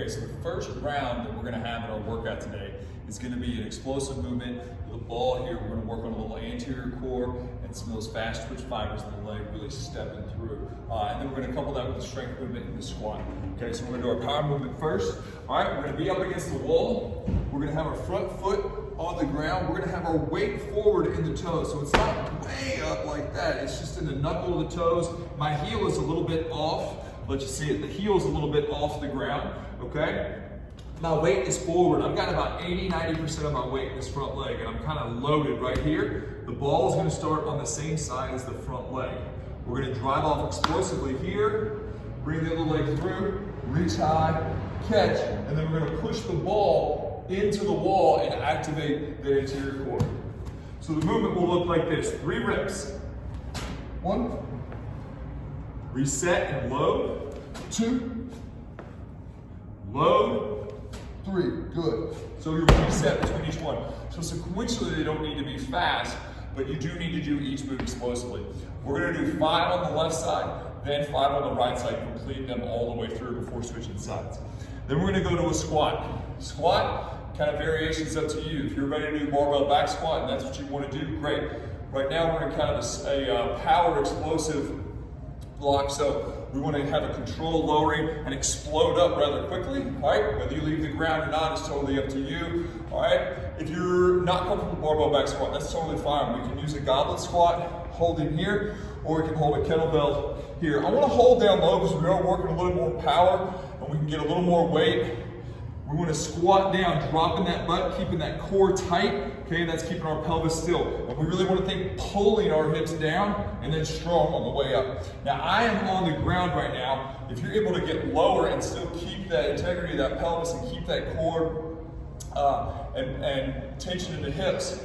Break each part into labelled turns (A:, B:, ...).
A: Okay, so the first round that we're gonna have in our workout today is gonna be an explosive movement with a ball here. We're gonna work on a little anterior core and some of those fast twitch fibers in the leg really stepping through. And then we're gonna couple that with the strength movement in the squat. Okay, so we're gonna do our power movement first. All right, we're gonna be up against the wall. We're gonna have our front foot on the ground. We're gonna have our weight forward in the toes. So it's not way up like that. It's just in the knuckle of the toes. My heel is a little bit off. Let you see it. The heel is a little bit off the ground, okay? My weight is forward. I've got about 80–90% of my weight in this front leg, and I'm kind of loaded right here. The ball is going to start on the same side as the front leg. We're going to drive off explosively here, bring the other leg through, reach high, catch, and then we're going to push the ball into the wall and activate the anterior core. So the movement will look like this. 3 reps. 1. Reset and load. 2. Load. 3. Good. So you reset between each one. So sequentially, they don't need to be fast, but you do need to do each move explosively. We're going to do 5 on the left side, then 5 on the right side, completing them all the way through before switching sides. Then we're going to go to a squat. Squat, kind of variations up to you. If you're ready to do barbell back squat and that's what you want to do, great. Right now we're in kind of a power explosive block, so we want to have a controlled lowering and explode up rather quickly, all right? Whether you leave the ground or not is totally up to you, all right? If you're not comfortable with barbell back squat, that's totally fine. We can use a goblet squat, holding here, or we can hold a kettlebell here. I want to hold down low because we are working a little more power and we can get a little more weight. We want to squat down, dropping that butt, keeping that core tight, okay? That's keeping our pelvis still. And we really want to think pulling our hips down and then strong on the way up. Now, I am on the ground right now. If you're able to get lower and still keep that integrity of that pelvis and keep that core and tension in the hips,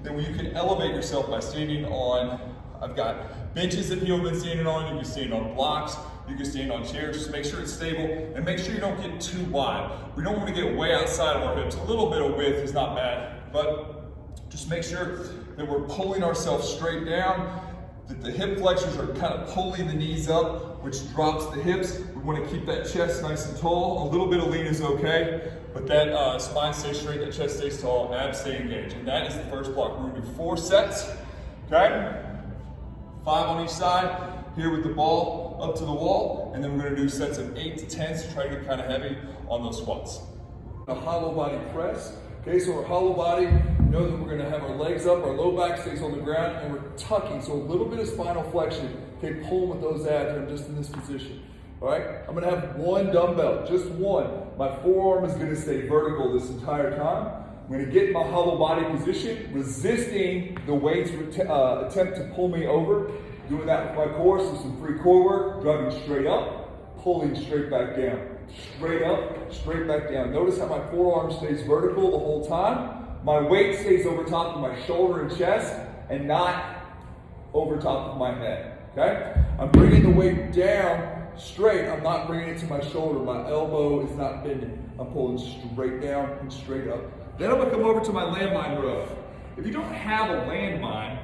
A: then you can elevate yourself by standing on, I've got benches that people have been standing on, you can stand on blocks, you can stand on chairs, just make sure it's stable and make sure you don't get too wide. We don't want to get way outside of our hips. A little bit of width is not bad, but just make sure that we're pulling ourselves straight down, that the hip flexors are kind of pulling the knees up, which drops the hips. We want to keep that chest nice and tall. A little bit of lean is okay, but that spine stays straight, that chest stays tall, abs stay engaged. And that is the first block. We're going to do 4 sets, okay? 5 on each side. Here with the ball up to the wall, and then we're going to do sets of 8 to 10, so try to get kind of heavy on those squats. A hollow body press. Okay, so our hollow body, know that we're going to have our legs up, our low back stays on the ground, and we're tucking, so a little bit of spinal flexion. Okay, pulling with those abs, I'm just in this position. All right, I'm going to have 1 dumbbell, just 1. My forearm is going to stay vertical this entire time. I'm going to get in my hollow body position, resisting the weight's attempt to pull me over. Doing that with my core, so some free core work, driving straight up, pulling straight back down. Straight up, straight back down. Notice how my forearm stays vertical the whole time. My weight stays over top of my shoulder and chest and not over top of my head, okay? I'm bringing the weight down straight. I'm not bringing it to my shoulder. My elbow is not bending. I'm pulling straight down and straight up. Then I'm gonna come over to my landmine row. If you don't have a landmine,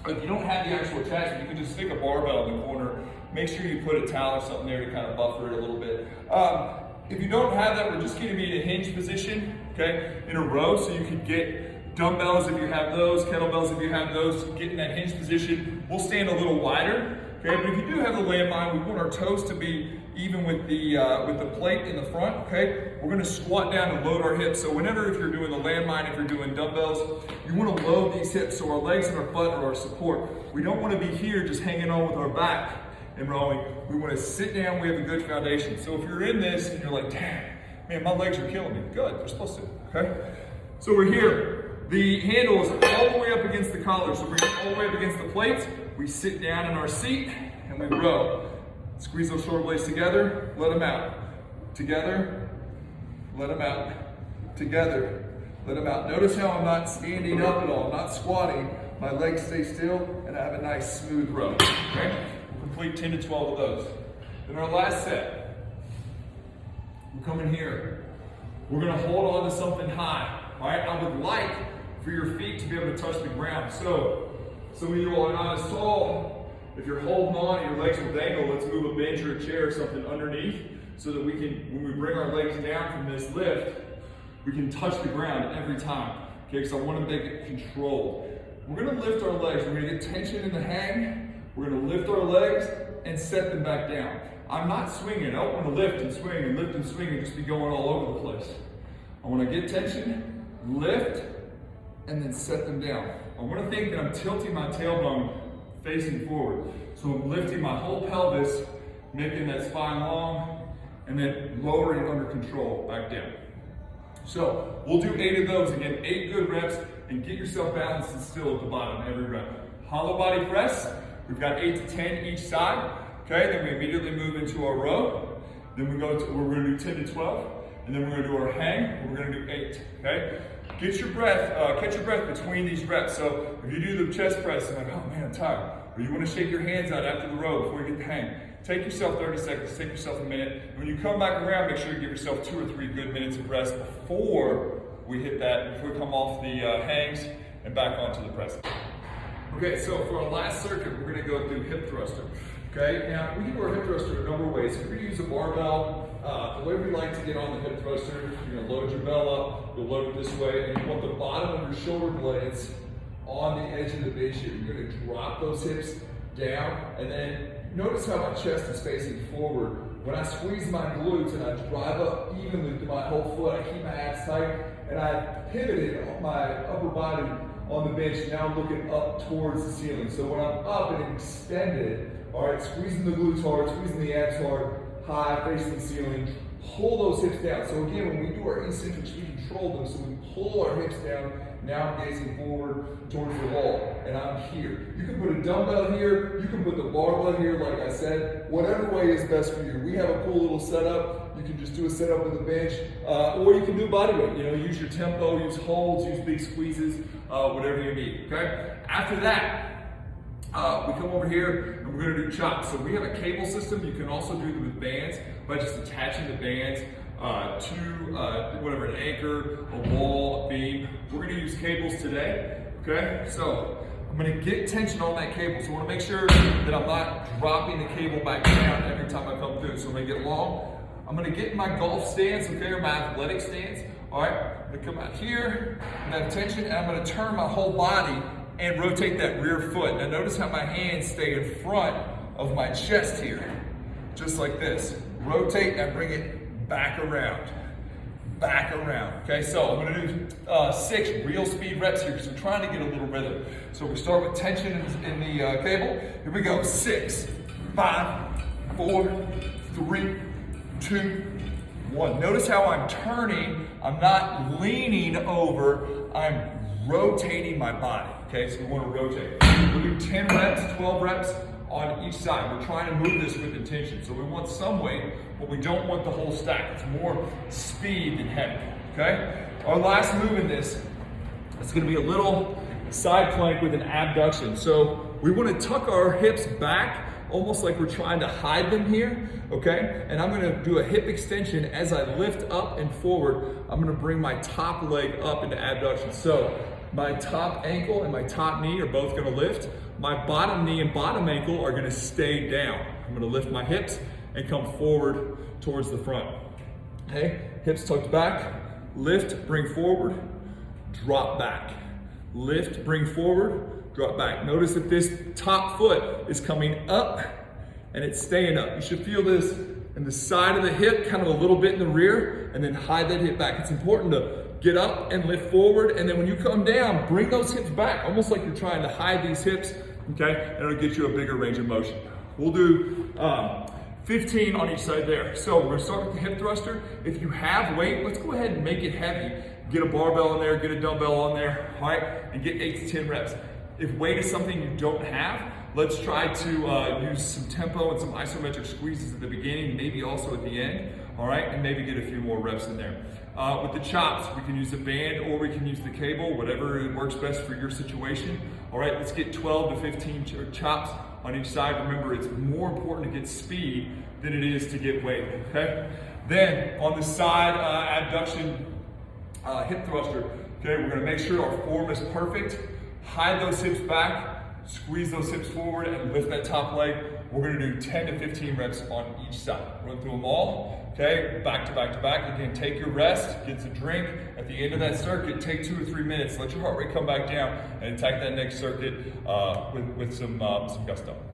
A: if you don't have the actual attachment, you can just stick a barbell in the corner. Make sure you put a towel or something there to kind of buffer it a little bit. If you don't have that, we're just going to be in a hinge position, okay, in a row, so you can get dumbbells if you have those, kettlebells if you have those, get in that hinge position. We'll stand a little wider, okay, but if you do have the landmine, we want our toes to be even with the plate in the front, okay? We're gonna squat down and load our hips. So whenever, if you're doing the landmine, if you're doing dumbbells, you wanna load these hips so our legs and our butt are our support. We don't wanna be here just hanging on with our back and rowing. We wanna sit down, we have a good foundation. So if you're in this and you're like, damn, man, my legs are killing me. Good, they're supposed to, okay? So we're here. The handle is all the way up against the collar. So bring it all the way up against the plates. We sit down in our seat and we row. Squeeze those shoulder blades together, let them out. Together, let them out. Together, let them out. Notice how I'm not standing up at all, I'm not squatting. My legs stay still and I have a nice smooth row, okay? We'll complete 10 to 12 of those. Then our last set, we come in here. We're gonna hold on to something high, all right? I would like for your feet to be able to touch the ground. So, some of you all are not as tall. If you're holding on and your legs will dangle, let's move a bench or a chair or something underneath. so that we can, when we bring our legs down from this lift, we can touch the ground every time, okay? Because I want to make it controlled. We're going to lift our legs. We're going to get tension in the hang. We're going to lift our legs and set them back down. I'm not swinging. I don't want to lift and swing and just be going all over the place. I want to get tension, lift, and then set them down. I want to think that I'm tilting my tailbone facing forward. So I'm lifting my whole pelvis, making that spine long, and then lowering under control back down. So we'll do 8 of those. Again, 8 good reps, and get yourself balanced and still at the bottom every rep. Hollow body press. We've got 8 to 10 each side. Okay, then we immediately move into our row. Then we're going to do 10 to 12. And then we're going to do our hang, and we're going to do 8, okay? Get your breath, catch your breath between these reps. So if you do the chest press, and like, oh man, I'm tired. Or you want to shake your hands out after the row before you get the hang. Take yourself 30 seconds, take yourself a minute. And when you come back around, make sure you give yourself 2 or 3 good minutes of rest before we hit that, before we come off the hangs and back onto the press. Okay, so for our last circuit, we're going to go through hip thruster. Okay, now we do our hip thruster a number of ways. If we use a barbell, the way we like to get on the hip thruster, you're going to load your bell up, you'll load it this way, and you want the bottom of your shoulder blades on the edge of the base here. You're going to drop those hips down, and then notice how my chest is facing forward. When I squeeze my glutes and I drive up evenly to my whole foot, I keep my abs tight, and I pivoted my upper body on the bench, now I'm looking up towards the ceiling. So when I'm up and extended, all right, squeezing the glutes hard, squeezing the abs hard, high, facing the ceiling, pull those hips down. So again, when we do our eccentrics, we control them. So we pull our hips down, now I'm gazing forward towards the wall, and I'm here. You can put a dumbbell here, you can put the barbell here, like I said, whatever way is best for you. We have a cool little setup. You can just do a setup with a bench, or you can do body weight. You know, use your tempo, use holds, use big squeezes, whatever you need, okay? After that, we come over here and we're going to do chops. So we have a cable system. You can also do them with bands by just attaching the bands to whatever, an anchor, a wall, a beam. We're going to use cables today, okay? So I'm going to get tension on that cable. So I want to make sure that I'm not dropping the cable back down every time I come through. So I'm going to get long. I'm going to get in my golf stance, okay, or my athletic stance. All right, I'm going to come out here and have tension, and I'm going to turn my whole body and rotate that rear foot. Now notice how my hands stay in front of my chest here, just like this. Rotate and bring it back around, okay? So I'm gonna do 6 real speed reps here because we're trying to get a little rhythm. So we start with tension in the cable. Here we go, 6, 5, 4, 3, 2, 1. Notice how I'm turning, I'm not leaning over, I'm rotating my body, okay? So we want to rotate. We'll do 10 reps, 12 reps on each side. We're trying to move this with intention. So we want some weight, but we don't want the whole stack. It's more speed than heavy, okay? Our last move in this is going to be a little side plank with an abduction. So we want to tuck our hips back, almost like we're trying to hide them here, okay? And I'm gonna do a hip extension as I lift up and forward. I'm gonna bring my top leg up into abduction. So my top ankle and my top knee are both gonna lift. My bottom knee and bottom ankle are gonna stay down. I'm gonna lift my hips and come forward towards the front. Okay, hips tucked back, lift, bring forward, drop back. Lift, bring forward, drop back. Notice that this top foot is coming up and it's staying up. You should feel this in the side of the hip, kind of a little bit in the rear, and then hide that hip back. It's important to get up and lift forward, and then when you come down, bring those hips back, almost like you're trying to hide these hips, okay? And it'll get you a bigger range of motion. We'll do 15 on each side there. So we're gonna start with the hip thruster. If you have weight, let's go ahead and make it heavy. Get a barbell in there, get a dumbbell on there, all right? And get 8 to 10 reps. If weight is something you don't have, let's try to use some tempo and some isometric squeezes at the beginning, maybe also at the end, all right? And maybe get a few more reps in there. With the chops, we can use a band or we can use the cable, whatever works best for your situation. All right, let's get 12 to 15 chops on each side. Remember, it's more important to get speed than it is to get weight, okay? Then on the side abduction hip thruster, okay, we're gonna make sure our form is perfect. Hide those hips back, squeeze those hips forward and lift that top leg we're gonna do 10 to 15 reps on each side. Run through them all, okay? Back to back to back. Again, take your rest, get a drink. At the end of that circuit, take 2 or 3 minutes, let your heart rate come back down, and attack that next circuit with some gusto.